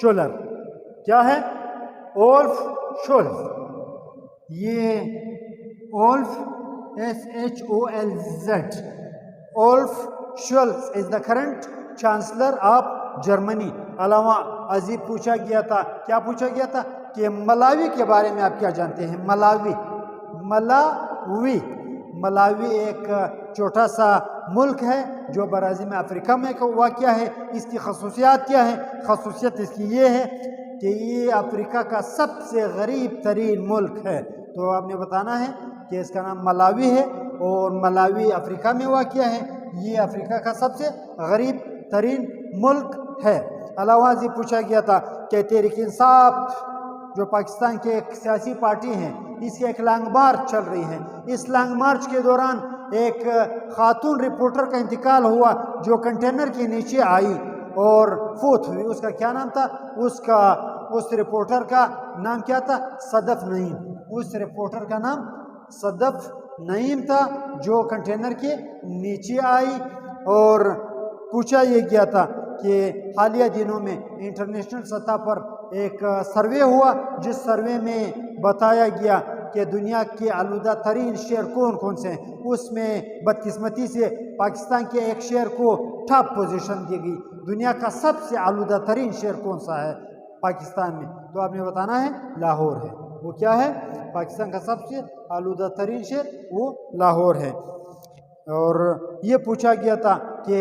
شولر. کیا ہے؟ Olaf Scholz. یہ Olaf SHOLZ Olaf Scholz is the current chancellor of Germany. علاوہ ازیں پوچھا گیا تھا، کیا پوچھا گیا تھا کہ ملاوی کے بارے میں آپ کیا جانتے ہیں؟ ملاوی ایک چھوٹا سا ملک ہے جو برازیل میں افریقہ میں واقع ہے. اس کی خصوصیات کیا ہے؟ خصوصیت اس کی یہ ہے کہ یہ افریقہ کا سب سے غریب ترین ملک ہے. تو آپ نے بتانا ہے کہ اس کا نام ملاوی ہے اور ملاوی افریقہ میں واقع ہے. یہ افریقہ کا سب سے غریب ترین ملک ہے. علاوہ ازیں پوچھا گیا تھا کہ تحریک انصاف جو پاکستان کے ایک سیاسی پارٹی ہیں، اس کی ایک لانگ مارچ چل رہی ہے. اس لانگ مارچ کے دوران ایک خاتون رپورٹر کا انتقال ہوا جو کنٹینر کے نیچے آئی اور فوت ہوئی. اس کا کیا نام تھا؟ اس رپورٹر کا نام کیا تھا؟ صدف نعیم. اس رپورٹر کا نام صدف نعیم تھا جو کنٹینر کے نیچے آئی. اور پوچھا یہ گیا تھا کہ حالیہ دنوں میں انٹرنیشنل سطح پر ایک سروے ہوا جس سروے میں بتایا گیا کہ دنیا کے آلودہ ترین شہر کون کون سے ہیں. اس میں بدقسمتی سے پاکستان کے ایک شہر کو ٹاپ پوزیشن دی گئی. دنیا کا سب سے آلودہ ترین شہر کون سا ہے پاکستان میں؟ تو آپ نے بتانا ہے لاہور ہے. وہ کیا ہے؟ پاکستان کا سب سے آلودہ ترین شہر وہ لاہور ہے. اور یہ پوچھا گیا تھا کہ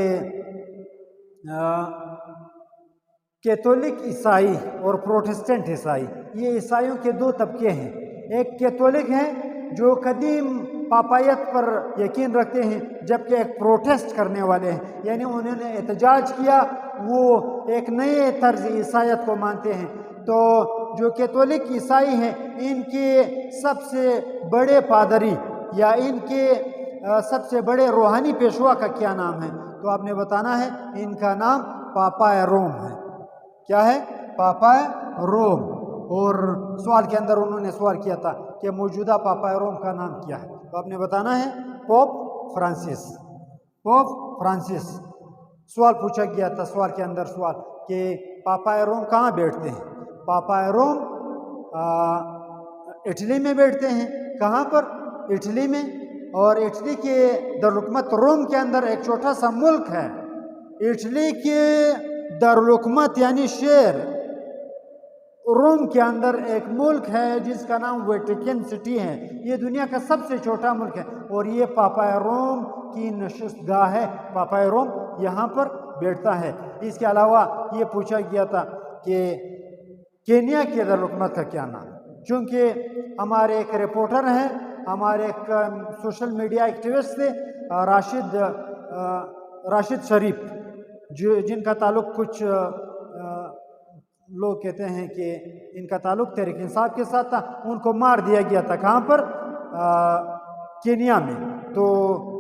کیتھولک عیسائی اور پروٹسٹنٹ عیسائی، یہ عیسائیوں کے دو طبقے ہیں. ایک کیتھولک ہیں جو قدیم پاپائیت پر یقین رکھتے ہیں، جبکہ ایک پروٹیسٹ کرنے والے ہیں، یعنی انہوں نے احتجاج کیا، وہ ایک نئے طرز عیسائیت کو مانتے ہیں. تو جو کیتھولک عیسائی ہیں ان کے سب سے بڑے پادری یا ان کے سب سے بڑے روحانی پیشوا کا کیا نام ہے؟ تو آپ نے بتانا ہے ان کا نام پاپا روم ہے. کیا ہے؟ پاپا روم. اور سوال کے اندر انہوں نے سوال کیا تھا کہ موجودہ پاپا روم کا نام کیا ہے؟ تو آپ نے بتانا ہے پوپ فرانسس. Pope Francis. سوال پوچھا گیا تھا سوال کے اندر سوال کہ پاپا روم کہاں بیٹھتے ہیں؟ پاپا روم اٹلی میں بیٹھتے ہیں. کہاں پر؟ اٹلی میں. اور اٹلی کے دارالحکومت روم کے اندر ایک چھوٹا سا ملک ہے. اٹلی کے دارالحکومت یعنی شہر روم کے اندر ایک ملک ہے جس کا نام ویٹیکن سٹی ہے. یہ دنیا کا سب سے چھوٹا ملک ہے اور یہ پاپا روم کی نشست گاہ ہے. پاپا روم یہاں پر بیٹھتا ہے. اس کے علاوہ یہ پوچھا گیا تھا کہ کینیا کے دارالحکومت کا کیا نام؟ چونکہ ہمارے ایک رپورٹر ہیں، ہمارے ایک سوشل میڈیا ایکٹیوسٹ تھے راشد شریف، جن کا تعلق کچھ لوگ کہتے ہیں کہ ان کا تعلق تحریک انصاف کے ساتھ تھا، ان کو مار دیا گیا تھا. کہاں پر؟ کینیا میں. تو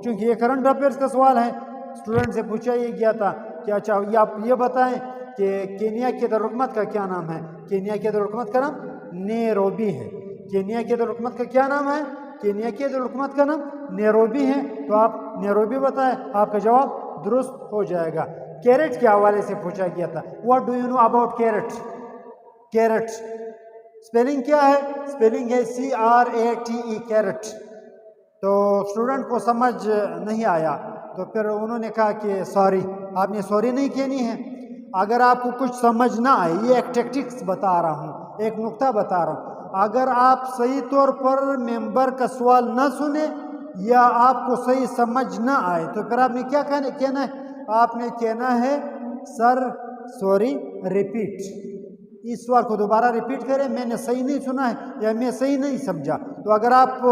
چونکہ یہ کرنٹ افیئرس کا سوال ہے، اسٹوڈنٹ سے پوچھا یہ گیا تھا کہ اچھا آپ یہ بتائیں کہ کینیا کے دارالحکومت کا کیا نام ہے؟ کینیا کے دارالحکومت کا نام نیروبی ہے. کینیا کے دارالحکومت کا کیا نام ہے؟ کینیا کے دارالحکومت کا نام نیروبی ہے. تو آپ نیروبی بتائیں، آپ کا جواب درست ہو جائے گا. کیرٹ کے حوالے سے پوچھا گیا تھا. What do you know about carrot? Carrot spelling کیا ہے؟ اسپیلنگ ہے CRATE کیرٹ. تو اسٹوڈنٹ کو سمجھ نہیں آیا تو پھر انہوں نے کہا کہ سوری. آپ نے سوری نہیں کہنی ہے. اگر آپ کو کچھ سمجھ نہ آئے، یہ ایک ٹیکٹکس بتا رہا ہوں، ایک نقطہ بتا رہا ہوں، اگر آپ صحیح طور پر ممبر کا سوال نہ سنیں یا آپ کو صحیح سمجھ نہ آئے تو پھر آپ نے کیا کہنا ہے؟ آپ نے کہنا ہے سر سوری ریپیٹ. اس سوال کو دوبارہ ریپیٹ کریں، میں نے صحیح نہیں سنا ہے یا میں صحیح نہیں سمجھا. تو اگر آپ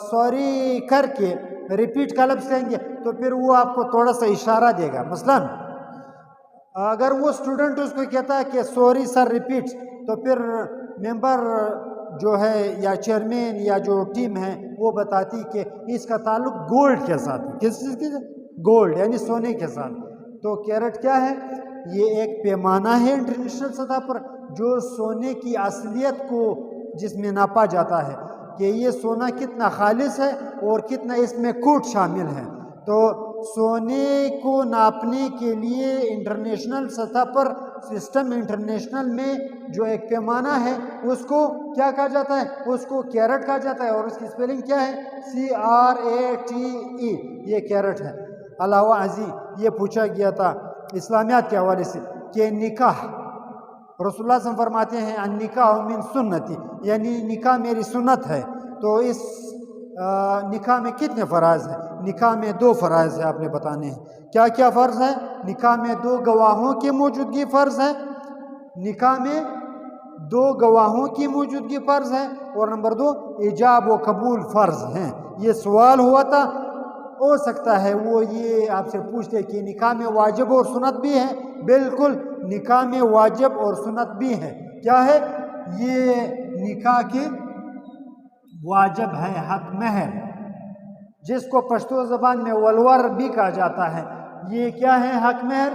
سوری کر کے ریپیٹ کا لفظ کہیں گے تو پھر وہ آپ کو تھوڑا سا اشارہ دے گا. مثلاً اگر وہ اسٹوڈنٹ اس کو کہتا ہے کہ سوری سر ریپیٹ، تو پھر ممبر جو ہے یا چیئرمین یا جو ٹیم ہے وہ بتاتی کہ اس کا تعلق گولڈ کے ساتھ ہے. کس چیز کے ساتھ؟ گولڈ یعنی سونے کے ساتھ. تو کیرٹ کیا ہے؟ یہ ایک پیمانہ ہے انٹرنیشنل سطح پر جو سونے کی اصلیت کو جس میں ناپا جاتا ہے کہ یہ سونا کتنا خالص ہے اور کتنا اس میں کوٹ شامل ہے. تو سونے کو ناپنے کے لیے انٹرنیشنل سطح پر سسٹم انٹرنیشنل میں جو ایک پیمانہ ہے اس کو کیا کہا جاتا ہے؟ اس کو کیرٹ کہا جاتا ہے، اور اس کی سپیلنگ کیا ہے؟ CRATE، یہ کیرٹ ہے۔ علاوہ ازیں یہ پوچھا گیا تھا اسلامیات کے حوالے سے کہ نکاح، رسول اللہ صلی اللہ علیہ وسلم فرماتے ہیں النکاح من سنتی، یعنی نکاح میری سنت ہے، تو اس نکاح میں کتنے فرائض ہیں؟ نکاح میں 2 فرائض ہیں، آپ نے بتانے ہیں۔ کیا کیا فرض ہے؟ نکاح میں 2 گواہوں کی موجودگی فرض ہے، نکاح میں 2 گواہوں کی موجودگی فرض ہے، اور نمبر 2 ایجاب و قبول فرض ہیں۔ یہ سوال ہوا تھا، ہو سکتا ہے وہ یہ آپ سے پوچھتے کہ نکاح میں واجب اور سنت بھی ہے۔ بالکل، نکاح میں واجب اور سنت بھی ہے۔ کیا ہے یہ؟ نکاح کے واجب ہے حق مہر، جس کو پشتو زبان میں ولور بھی کہا جاتا ہے۔ یہ کیا ہے حق مہر؟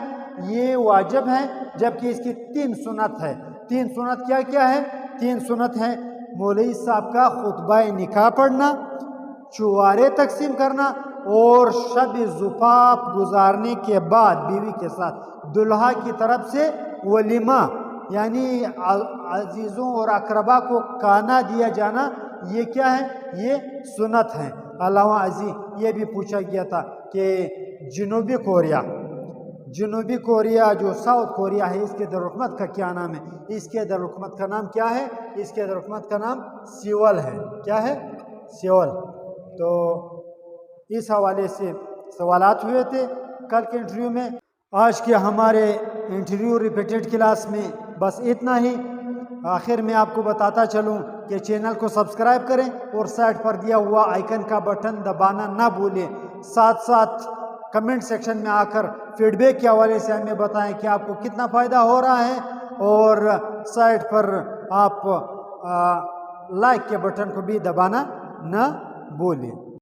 یہ واجب ہے، جبکہ اس کی 3 سنت ہے۔ 3 سنت کیا کیا ہے؟ 3 سنت ہے مولوی صاحب کا خطبہ نکاح پڑھنا، چوارے تقسیم کرنا، اور شب زفاف گزارنے کے بعد بیوی کے ساتھ دلہا کی طرف سے ولیمہ، یعنی عزیزوں اور اقربا کو کھانا دیا جانا، یہ کیا ہے؟ یہ سنت ہے۔ علاوہ ازیں یہ بھی پوچھا گیا تھا کہ جنوبی کوریا جو ساؤتھ کوریا ہے، اس کے دارالحکومت کا کیا نام ہے؟ اس کے دارالحکومت کا نام کیا ہے؟ اس کے دارالحکومت کا نام سیول ہے۔ کیا ہے؟ سیول۔ تو اس حوالے سے سوالات ہوئے تھے کل کے انٹرویو میں۔ آج کے ہمارے انٹرویو ریپیٹڈ کلاس میں بس اتنا ہی۔ آخر میں آپ کو بتاتا چلوں کہ چینل کو سبسکرائب کریں اور سائٹ پر دیا ہوا آئیکن کا بٹن دبانا نہ بھولیں۔ ساتھ ساتھ کمنٹ سیکشن میں آ کر فیڈ بیک کے حوالے سے ہمیں بتائیں کہ آپ کو کتنا فائدہ ہو رہا ہے، اور سائٹ پر آپ لائک کے بٹن کو بھی دبانا نہ بھولیں۔